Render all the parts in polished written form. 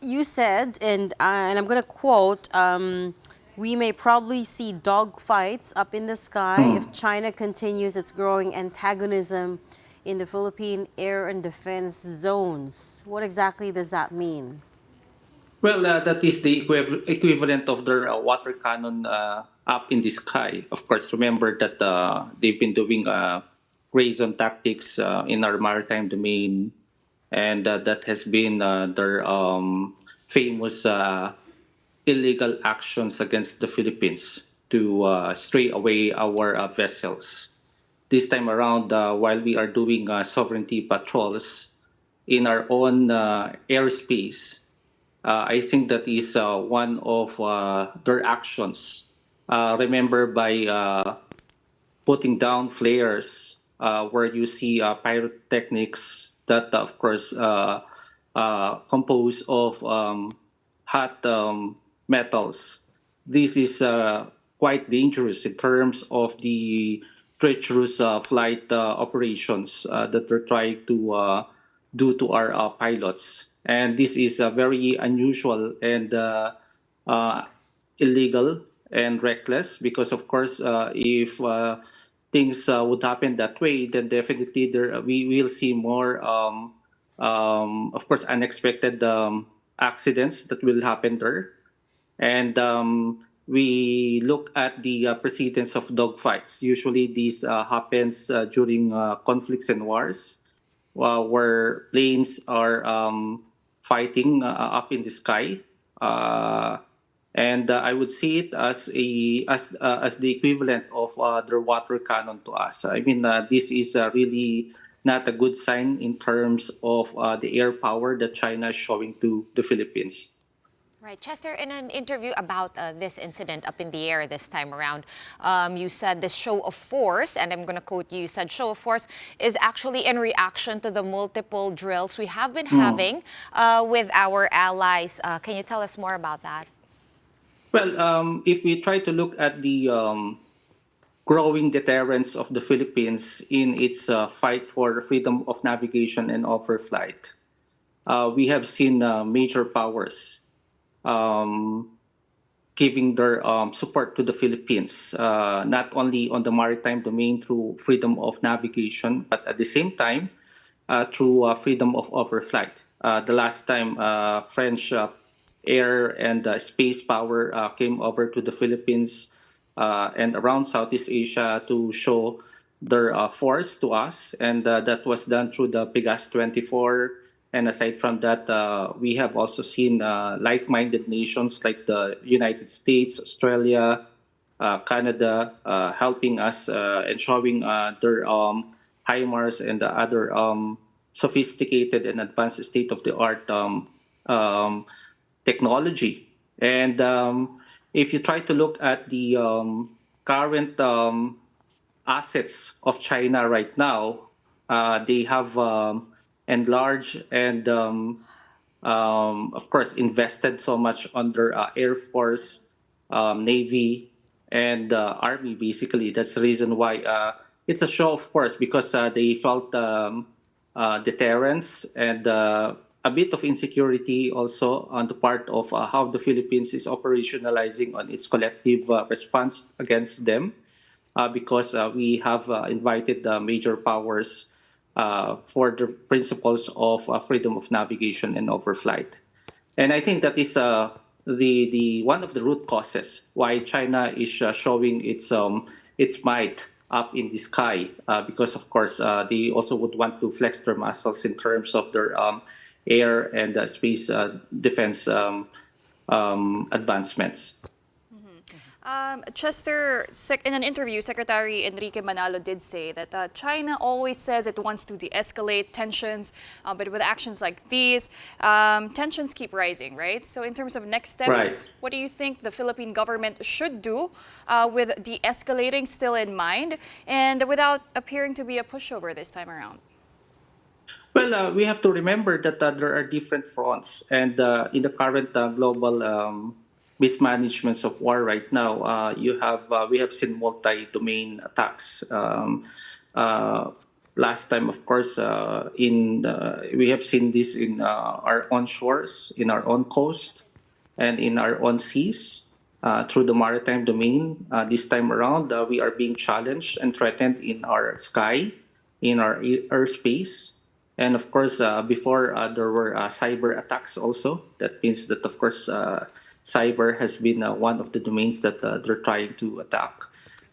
You said, and I'm going to quote, we may probably see dogfights up in the sky if China continues its growing antagonism in the Philippine air and defense zones. What exactly does that mean? Well, that is the equivalent of their water cannon up in the sky. Of course, remember that they've been doing grazon tactics in our maritime domain, and that has been their famous illegal actions against the Philippines to stray away our vessels. This time around, while we are doing sovereignty patrols in our own airspace, I think that is one of their actions. Remember by putting down flares where you see pyrotechnics that, of course, composed of hot metals. This is quite dangerous in terms of the treacherous flight operations that they're trying to do to our pilots. And this is very unusual and uh, illegal and reckless because, of course, if things would happen that way, then definitely we will see more, of course, unexpected accidents that will happen there. And we look at the precedence of dogfights. Usually, these happens during conflicts and wars, where planes are fighting up in the sky. Uh, and I would see it as as the equivalent of their water cannon to us. I mean, this is really not a good sign in terms of the air power that China is showing to the Philippines. Right, Chester, in an interview about this incident up in the air this time around, you said this show of force, and I'm going to quote you, you said show of force is actually in reaction to the multiple drills we have been Hmm. having with our allies. Can you tell us more about that? Well, if we try to look at the growing deterrence of the Philippines in its fight for freedom of navigation and overflight, we have seen major powers um, giving their support to the Philippines, not only on the maritime domain through freedom of navigation, but at the same time through freedom of overflight. The last time French air and space power came over to the Philippines and around Southeast Asia to show their force to us, and that was done through the Pegas 24. And aside from that, we have also seen like-minded nations like the United States, Australia, Canada helping us and showing their HIMARS and the other sophisticated and advanced state-of-the-art um, technology. And if you try to look at the current assets of China right now, they have enlarged and, of course, invested so much on their Air Force, Navy, and Army, basically. That's the reason why it's a show of force because they felt deterrence and a bit of insecurity also on the part of how the Philippines is operationalizing on its collective response against them because we have invited the major powers for the principles of freedom of navigation and overflight. And I think that is the one of the root causes why China is showing its might up in the sky because of course they also would want to flex their muscles in terms of their air and space defense advancements. Chester, in an interview, Secretary Enrique Manalo did say that China always says it wants to de escalate tensions, but with actions like these, tensions keep rising, right? So, in terms of next Right. steps, what do you think the Philippine government should do with de escalating still in mind and without appearing to be a pushover this time around? Well, we have to remember that there are different fronts, and in the current global mismanagements of war right now, we have seen multi-domain attacks. Uh, last time, of course, we have seen this in our own shores, in our own coast, and in our own seas through the maritime domain. This time around, we are being challenged and threatened in our sky, in our airspace. And of course, before there were cyber attacks also. That means that, of course, cyber has been one of the domains that they're trying to attack.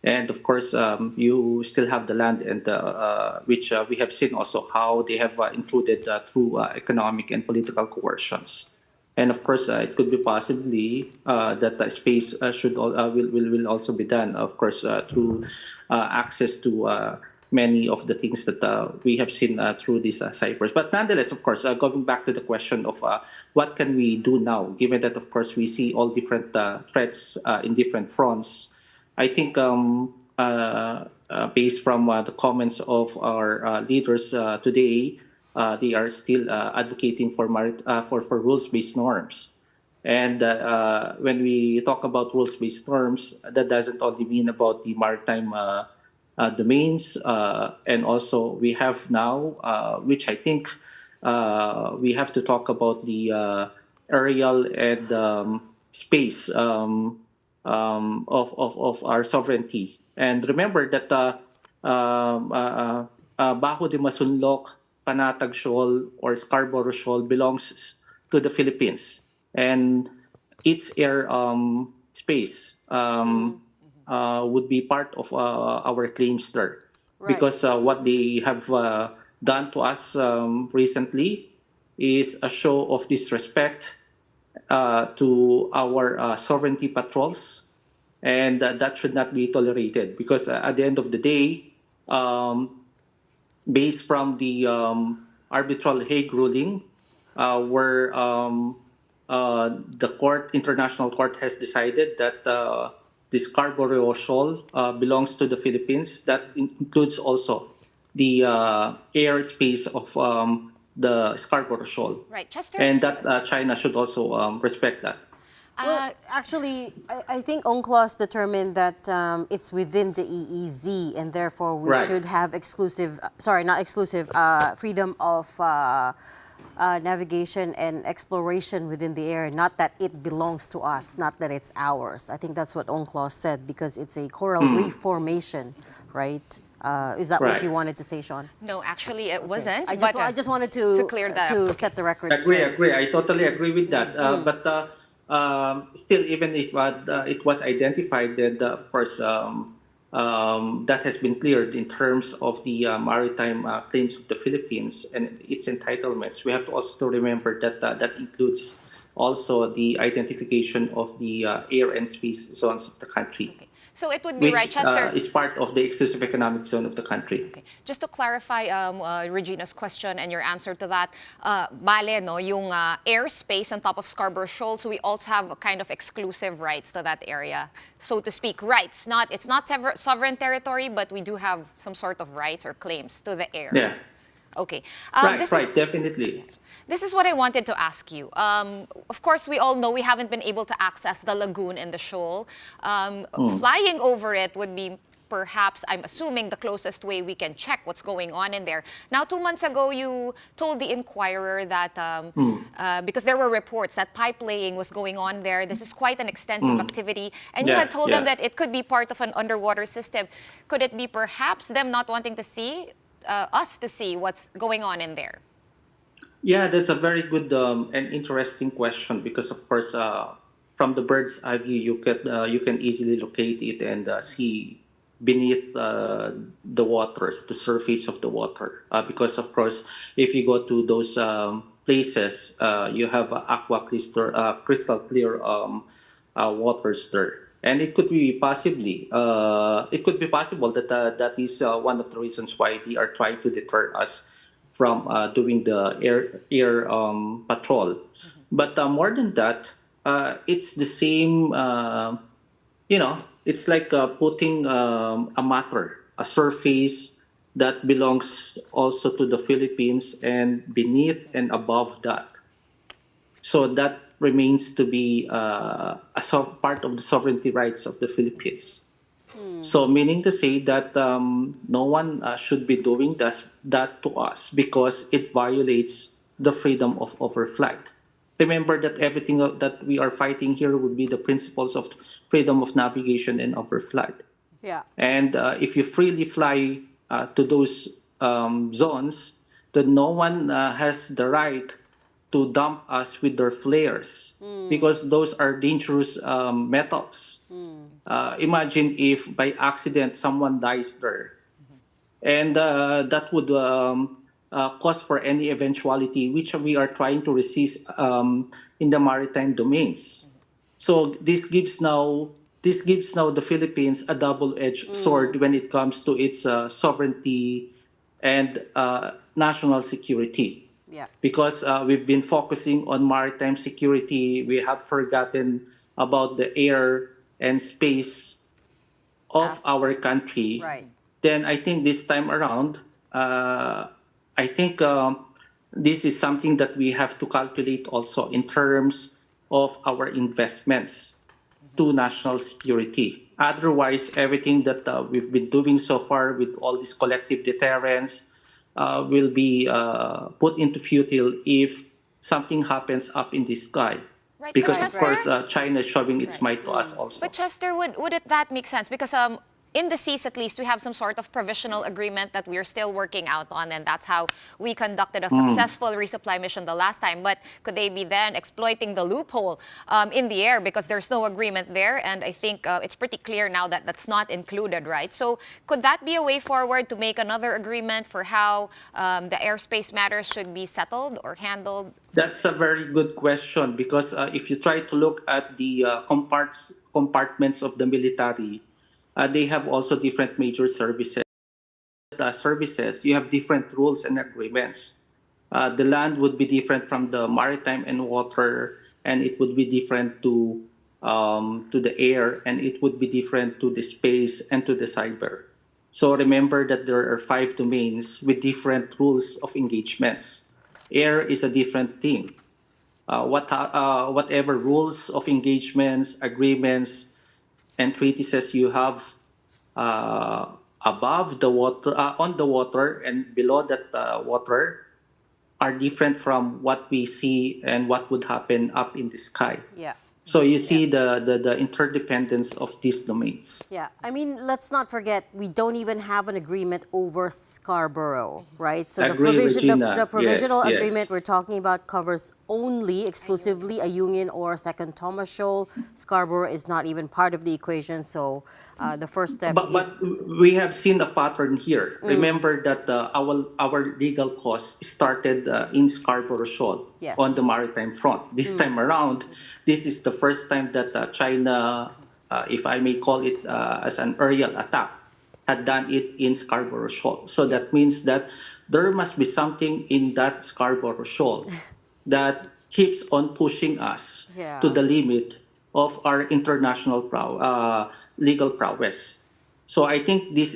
And of course, you still have the land, and which we have seen also how they have intruded through economic and political coercions. And of course, it could be possibly that the space will also be done, of course, through access to many of the things that we have seen through these cybers. But nonetheless, of course, going back to the question of what can we do now, given that, of course, we see all different threats in different fronts. I think based from the comments of our leaders today, they are still advocating for rules-based norms. And when we talk about rules-based norms, that doesn't only mean about the maritime domains, and also we have now, which I think we have to talk about the aerial and space of our sovereignty. And remember that Bajo de Masunloc, Panatag Shoal, or Scarborough Shoal belongs to the Philippines, and its air space would be part of our claims there. Right. Because what they have done to us recently is a show of disrespect to our sovereignty patrols, and that should not be tolerated. Because at the end of the day, based from the arbitral Hague ruling, where the international court has decided that the Scarborough Shoal belongs to the Philippines. That includes also the airspace of the Scarborough Shoal. Right, Chester. And that China should also respect that. Well, actually, I think UNCLOS determined that it's within the EEZ, and therefore we Right. should have freedom of navigation and exploration within the air, not that it belongs to us, not that it's ours. I think that's what UNCLOS said, because it's a coral reef formation, right? Is that what Right. you wanted to say, Sean? No, actually, it wasn't. I but, just wanted to clear that to up. set the record Agree. straight. I totally agree with that. But still, even if it was identified, that of course that has been cleared in terms of the maritime claims of the Philippines and its entitlements. We have to also remember that that includes also the identification of the air and space zones of the country. Okay. So it would be Which right, Chester. is part of the exclusive economic zone of the country. Okay. Just to clarify Regina's question and your answer to that, bale, no, yung airspace on top of Scarborough Shoal, so we also have a kind of exclusive rights to that area, so to speak. Rights, it's not sovereign territory, but we do have some sort of rights or claims to the air. Yeah. Okay. Right, definitely. This is what I wanted to ask you. Of course, we all know we haven't been able to access the lagoon and the shoal. Flying over it would be perhaps, I'm assuming, the closest way we can check what's going on in there. Now, 2 months ago, you told the Inquirer that because there were reports that pipe laying was going on there, this is quite an extensive activity, and you Yeah, had told them yeah. that it could be part of an underwater system. Could it be perhaps them not wanting to see, us to see what's going on in there? Yeah, that's a very good and interesting question, because, of course, from the bird's eye view, you can easily locate it and see beneath the waters, the surface of the water. Because, of course, if you go to those places, you have crystal clear waters there. And it could be possible that that is one of the reasons why they are trying to deter us from doing the air patrol. But more than that, it's the same, it's like putting a matter, a surface that belongs also to the Philippines, and beneath and above that. So that remains to be part of the sovereignty rights of the Philippines. So, meaning to say that no one should be doing that to us because it violates the freedom of overflight. Remember that everything that we are fighting here would be the principles of freedom of navigation and overflight. Yeah. And if you freely fly to those zones, then no one has the right to dump us with their flares because those are dangerous metals. Imagine if by accident someone dies there, and that would cause for any eventuality which we are trying to resist in the maritime domains. So this gives now the Philippines a double-edged sword when it comes to its sovereignty and national security. Yeah. Because we've been focusing on maritime security, we have forgotten about the air and space of our Aspect. country. Right. Then I think this time around, I think this is something that we have to calculate also in terms of our investments to national security. Otherwise, everything that we've been doing so far with all this collective deterrence will be put into futile if something happens up in the sky. Right, but Because, Right, of Chester, right. course, China is showing its Right. might to us also. but Chester, would it that make sense? Because in the seas, at least, we have some sort of provisional agreement that we're still working out on, and that's how we conducted a successful resupply mission the last time. But could they be then exploiting the loophole in the air because there's no agreement there? And I think it's pretty clear now that that's not included, right? So could that be a way forward to make another agreement for how the airspace matters should be settled or handled? That's a very good question because if you try to look at the compartments of the military, they have also different major services. You have different rules and agreements. The land would be different from the maritime and water, and it would be different to the air, and it would be different to the space and to the cyber. So remember that there are 5 domains with different rules of engagements. Air is a different thing. Whatever rules of engagements, agreements, and treatises you have uh, above the water, on the water, and below that water are different from what we see and what would happen up in the sky. Yeah. So you Yeah. see the interdependence of these domains. Yeah, I mean, let's not forget we don't even have an agreement over Scarborough, right? So Agree, the Regina. provisional Yes, agreement yes. we're talking about covers only exclusively a Union or a Second Thomas Shoal. Scarborough is not even part of the equation. So the first step, But we have seen a pattern here. Remember that our legal costs started in Scarborough Shoal on the yes, maritime front. This time around, this is the first time that China, if I may call it as an aerial attack, had done it in Scarborough Shoal. So yeah, that means that there must be something in that Scarborough Shoal that keeps on pushing us to yeah, the limit of our international legal prowess. So I think this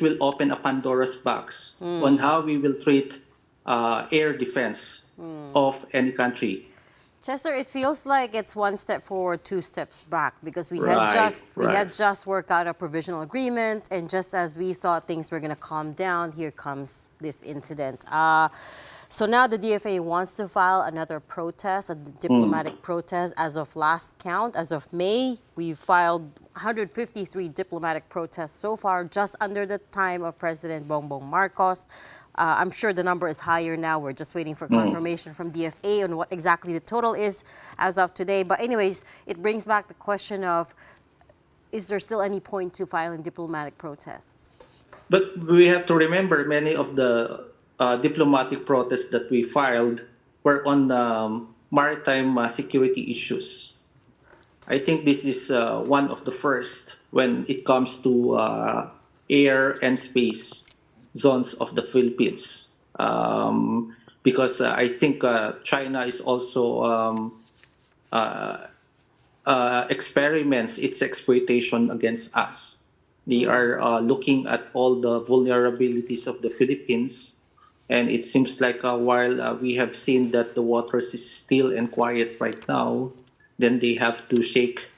will open a Pandora's box on how we will treat air defense of any country. Chester, it feels like it's one step forward, two steps back because Right, we right. had just worked out a provisional agreement, and just as we thought things were going to calm down, here comes this incident. So now the DFA wants to file another protest, a diplomatic protest. As of last count, as of May, we filed 153 diplomatic protests so far, just under the time of President Bongbong Marcos. I'm sure the number is higher now. We're just waiting for confirmation from DFA on what exactly the total is as of today. But anyways, it brings back the question of, is there still any point to filing diplomatic protests? But we have to remember many of the diplomatic protests that we filed were on maritime security issues. I think this is one of the first when it comes to air and space zones of the Philippines. Because I think China is also experiments its exploitation against us. They are looking at all the vulnerabilities of the Philippines, and it seems like while we have seen that the waters is still and quiet right now, then they have to shake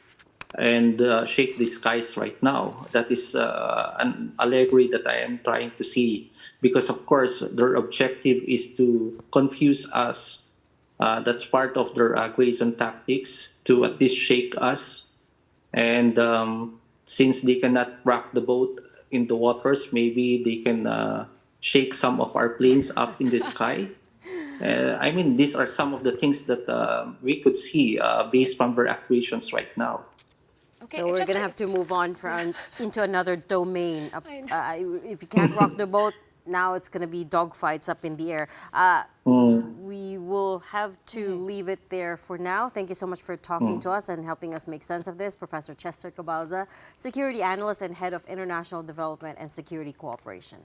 and shake the skies right now. That is an allegory that I am trying to see, because of course their objective is to confuse us. That's part of their aggression tactics, to at least shake us. And since they cannot rock the boat in the waters, maybe they can shake some of our planes up in the sky. I mean, these are some of the things that we could see based from their acquisitions right now. Okay, So we're Chester, gonna have to move on from into another domain. If you can't rock the boat, now it's gonna be dogfights up in the air. We will have to leave it there for now. Thank you so much for talking to us and helping us make sense of this, Professor Chester Cabalza, security analyst and head of international development and security cooperation.